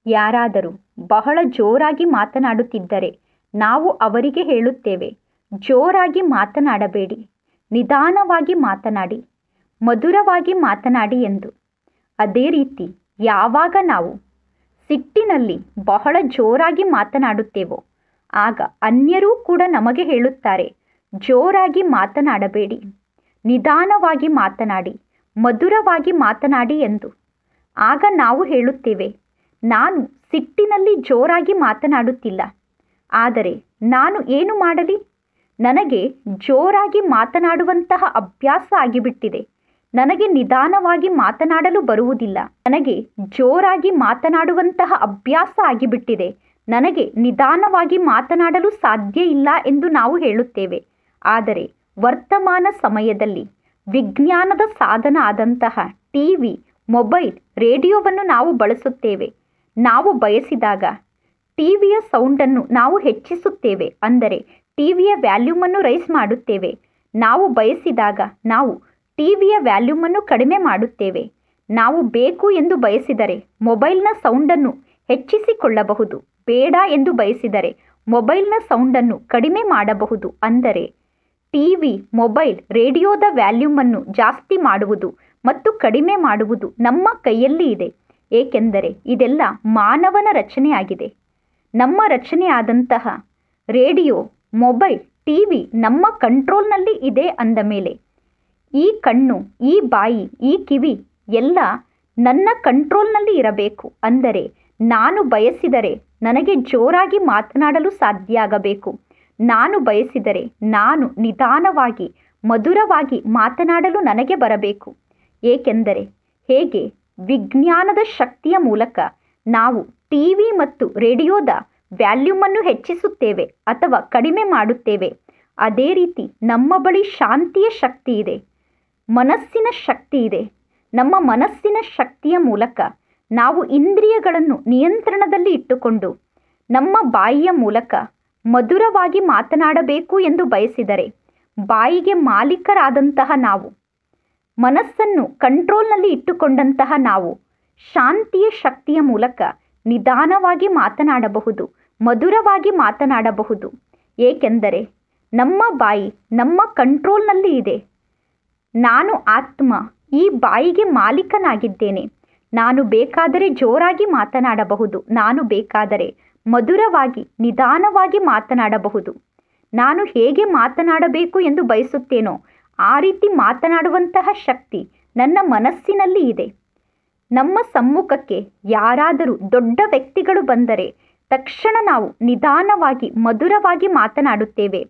ಯಾರಾದರೂ ಬಹಳ ಜೋರಾಗಿ ಮಾತನಾಡುತ್ತಿದ್ದರೆ ನಾವು ಅವರಿಗೆ ಹೇಳುತ್ತೇವೆ, ಜೋರಾಗಿ ಮಾತನಾಡಬೇಡಿ, ನಿಧಾನವಾಗಿ ಮಾತನಾಡಿ, ಮಧುರವಾಗಿ ಮಾತನಾಡಿ ಎಂದು. ಅದೇ ರೀತಿ ಯಾವಾಗ ನಾವು ಸಿಟ್ಟಿನಲ್ಲಿ ಬಹಳ ಜೋರಾಗಿ ಮಾತನಾಡುತ್ತೇವೋ ಆಗ ಅನ್ಯರೂ ಕೂಡ ನಮಗೆ ಹೇಳುತ್ತಾರೆ, ಜೋರಾಗಿ ಮಾತನಾಡಬೇಡಿ, ನಿಧಾನವಾಗಿ ಮಾತನಾಡಿ, ಮಧುರವಾಗಿ ಮಾತನಾಡಿ ಎಂದು. ಆಗ ನಾವು ಹೇಳುತ್ತೇವೆ, ನಾನು ಸಿಟ್ಟಿನಲ್ಲಿ ಜೋರಾಗಿ ಮಾತನಾಡುತ್ತಿಲ್ಲ, ಆದರೆ ನಾನು ಏನು ಮಾಡಲಿ? ನನಗೆ ಜೋರಾಗಿ ಮಾತನಾಡುವಂತಹ ಅಭ್ಯಾಸ ಆಗಿಬಿಟ್ಟಿದೆ. ನನಗೆ ನಿಧಾನವಾಗಿ ಮಾತನಾಡಲು ಬರುವುದಿಲ್ಲ. ನನಗೆ ಜೋರಾಗಿ ಮಾತನಾಡುವಂತಹ ಅಭ್ಯಾಸ ಆಗಿಬಿಟ್ಟಿದೆ. ನನಗೆ ನಿಧಾನವಾಗಿ ಮಾತನಾಡಲು ಸಾಧ್ಯ ಇಲ್ಲ ಎಂದು ನಾವು ಹೇಳುತ್ತೇವೆ. ಆದರೆ ವರ್ತಮಾನ ಸಮಯದಲ್ಲಿ ವಿಜ್ಞಾನದ ಸಾಧನ ಆದಂತಹ ಟಿವಿ, ಮೊಬೈಲ್, ರೇಡಿಯೋವನ್ನು ನಾವು ಬಳಸುತ್ತೇವೆ. ನಾವು ಬಯಸಿದಾಗ ಟಿವಿಯ ಸೌಂಡನ್ನು ನಾವು ಹೆಚ್ಚಿಸುತ್ತೇವೆ, ಅಂದರೆ ಟಿವಿಯ ವ್ಯಾಲ್ಯೂಮನ್ನು ರೈಸ್ ಮಾಡುತ್ತೇವೆ. ನಾವು ಬಯಸಿದಾಗ ನಾವು ಟಿವಿಯ ವ್ಯಾಲ್ಯೂಮನ್ನು ಕಡಿಮೆ ಮಾಡುತ್ತೇವೆ. ನಾವು ಬೇಕು ಎಂದು ಬಯಸಿದರೆ ಮೊಬೈಲ್ನ ಸೌಂಡನ್ನು ಹೆಚ್ಚಿಸಿಕೊಳ್ಳಬಹುದು. ಬೇಡ ಎಂದು ಬಯಸಿದರೆ ಮೊಬೈಲ್ನ ಸೌಂಡನ್ನು ಕಡಿಮೆ ಮಾಡಬಹುದು. ಅಂದರೆ ಟಿವಿ, ಮೊಬೈಲ್, ರೇಡಿಯೋದ ವ್ಯಾಲ್ಯೂಮನ್ನು ಜಾಸ್ತಿ ಮಾಡುವುದು ಮತ್ತು ಕಡಿಮೆ ಮಾಡುವುದು ನಮ್ಮ ಕೈಯಲ್ಲಿ ಇದೆ. ಏಕೆಂದರೆ ಇದೆಲ್ಲ ಮಾನವನ ರಚನೆಯಾಗಿದೆ. ನಮ್ಮ ರಚನೆಯಾದಂತಹ ರೇಡಿಯೋ, ಮೊಬೈಲ್, ಟಿವಿ ನಮ್ಮ ಕಂಟ್ರೋಲ್ನಲ್ಲಿ ಇದೆ ಅಂದ ಮೇಲೆ ಈ ಕಣ್ಣು, ಈ ಬಾಯಿ, ಈ ಕಿವಿ ಎಲ್ಲ ನನ್ನ ಕಂಟ್ರೋಲ್ನಲ್ಲಿ ಇರಬೇಕು. ಅಂದರೆ ನಾನು ಬಯಸಿದರೆ ನನಗೆ ಜೋರಾಗಿ ಮಾತನಾಡಲು ಸಾಧ್ಯ ಆಗಬೇಕು. ನಾನು ಬಯಸಿದರೆ ನಾನು ನಿಧಾನವಾಗಿ, ಮಧುರವಾಗಿ ಮಾತನಾಡಲು ನನಗೆ ಬರಬೇಕು. ಏಕೆಂದರೆ ಹೇಗೆ ವಿಜ್ಞಾನದ ಶಕ್ತಿಯ ಮೂಲಕ ನಾವು ಟಿವಿ ಮತ್ತು ರೇಡಿಯೋದ ವ್ಯಾಲ್ಯೂಮನ್ನು ಹೆಚ್ಚಿಸುತ್ತೇವೆ ಅಥವಾ ಕಡಿಮೆ ಮಾಡುತ್ತೇವೆ, ಅದೇ ರೀತಿ ನಮ್ಮ ಬಳಿ ಶಾಂತಿಯ ಶಕ್ತಿ ಇದೆ, ಮನಸ್ಸಿನ ಶಕ್ತಿ ಇದೆ. ನಮ್ಮ ಮನಸ್ಸಿನ ಶಕ್ತಿಯ ಮೂಲಕ ನಾವು ಇಂದ್ರಿಯಗಳನ್ನು ನಿಯಂತ್ರಣದಲ್ಲಿ ಇಟ್ಟುಕೊಂಡು ನಮ್ಮ ಬಾಯಿಯ ಮೂಲಕ ಮಧುರವಾಗಿ ಮಾತನಾಡಬೇಕು ಎಂದು ಬಯಸಿದರೆ, ಬಾಯಿಗೆ ಮಾಲೀಕರಾದಂತಹ ನಾವು, ಮನಸ್ಸನ್ನು ಕಂಟ್ರೋಲ್ನಲ್ಲಿ ಇಟ್ಟುಕೊಂಡಂತಹ ನಾವು ಶಾಂತಿಯ ಶಕ್ತಿಯ ಮೂಲಕ ನಿಧಾನವಾಗಿ ಮಾತನಾಡಬಹುದು, ಮಧುರವಾಗಿ ಮಾತನಾಡಬಹುದು. ಏಕೆಂದರೆ ನಮ್ಮ ಬಾಯಿ ನಮ್ಮ ಕಂಟ್ರೋಲ್ನಲ್ಲಿ ಇದೆ. ನಾನು ಆತ್ಮ ಈ ಬಾಯಿಗೆ ಮಾಲೀಕನಾಗಿದ್ದೇನೆ. ನಾನು ಬೇಕಾದರೆ ಜೋರಾಗಿ ಮಾತನಾಡಬಹುದು, ನಾನು ಬೇಕಾದರೆ ಮಧುರವಾಗಿ, ನಿಧಾನವಾಗಿ ಮಾತನಾಡಬಹುದು. ನಾನು ಹೇಗೆ ಮಾತನಾಡಬೇಕು ಎಂದು ಬಯಸುತ್ತೇನೋ ಆ ರೀತಿ ಮಾತನಾಡುವಂತಹ ಶಕ್ತಿ ನನ್ನ ಮನಸ್ಸಿನಲ್ಲಿ ಇದೆ. ನಮ್ಮ ಸಮ್ಮುಖಕ್ಕೆ ಯಾರಾದರೂ ದೊಡ್ಡ ವ್ಯಕ್ತಿಗಳು ಬಂದರೆ ತಕ್ಷಣ ನಾವು ನಿಧಾನವಾಗಿ, ಮಧುರವಾಗಿ ಮಾತನಾಡುತ್ತೇವೆ.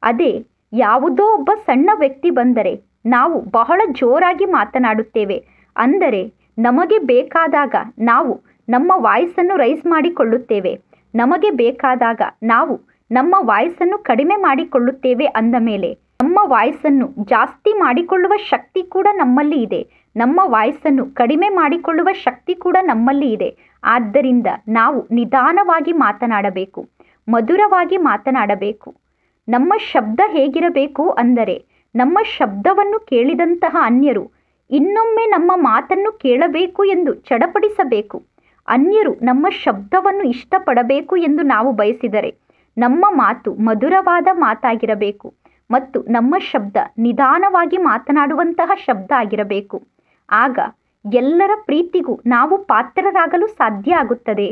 ಅದೇ ಯಾವುದೋ ಒಬ್ಬ ಸಣ್ಣ ವ್ಯಕ್ತಿ ಬಂದರೆ ನಾವು ಬಹಳ ಜೋರಾಗಿ ಮಾತನಾಡುತ್ತೇವೆ. ಅಂದರೆ ನಮಗೆ ಬೇಕಾದಾಗ ನಾವು ನಮ್ಮ ವಾಯ್ಸನ್ನು ರೈಸ್ ಮಾಡಿಕೊಳ್ಳುತ್ತೇವೆ, ನಮಗೆ ಬೇಕಾದಾಗ ನಾವು ನಮ್ಮ ವಾಯ್ಸನ್ನು ಕಡಿಮೆ ಮಾಡಿಕೊಳ್ಳುತ್ತೇವೆ. ಅಂದ ಮೇಲೆ ನಮ್ಮ ವಾಯ್ಸನ್ನು ಜಾಸ್ತಿ ಮಾಡಿಕೊಳ್ಳುವ ಶಕ್ತಿ ಕೂಡ ನಮ್ಮಲ್ಲಿ ಇದೆ, ನಮ್ಮ ವಾಯ್ಸನ್ನು ಕಡಿಮೆ ಮಾಡಿಕೊಳ್ಳುವ ಶಕ್ತಿ ಕೂಡ ನಮ್ಮಲ್ಲಿ ಇದೆ. ಆದ್ದರಿಂದ ನಾವು ನಿಧಾನವಾಗಿ ಮಾತನಾಡಬೇಕು, ಮಧುರವಾಗಿ ಮಾತನಾಡಬೇಕು. ನಮ್ಮ ಶಬ್ದ ಹೇಗಿರಬೇಕು ಅಂದರೆ, ನಮ್ಮ ಶಬ್ದವನ್ನು ಕೇಳಿದಂತಹ ಅನ್ಯರು ಇನ್ನೊಮ್ಮೆ ನಮ್ಮ ಮಾತನ್ನು ಕೇಳಬೇಕು ಎಂದು ಚಡಪಡಿಸಬೇಕು. ಅನ್ಯರು ನಮ್ಮ ಶಬ್ದವನ್ನು ಇಷ್ಟಪಡಬೇಕು ಎಂದು ನಾವು ಬಯಸಿದರೆ ನಮ್ಮ ಮಾತು ಮಧುರವಾದ ಮಾತಾಗಿರಬೇಕು ಮತ್ತು ನಮ್ಮ ಶಬ್ದ ನಿಧಾನವಾಗಿ ಮಾತನಾಡುವಂತಹ ಶಬ್ದ ಆಗಿರಬೇಕು. ಆಗ ಎಲ್ಲರ ಪ್ರೀತಿಗೂ ನಾವು ಪಾತ್ರರಾಗಲು ಸಾಧ್ಯ ಆಗುತ್ತದೆ.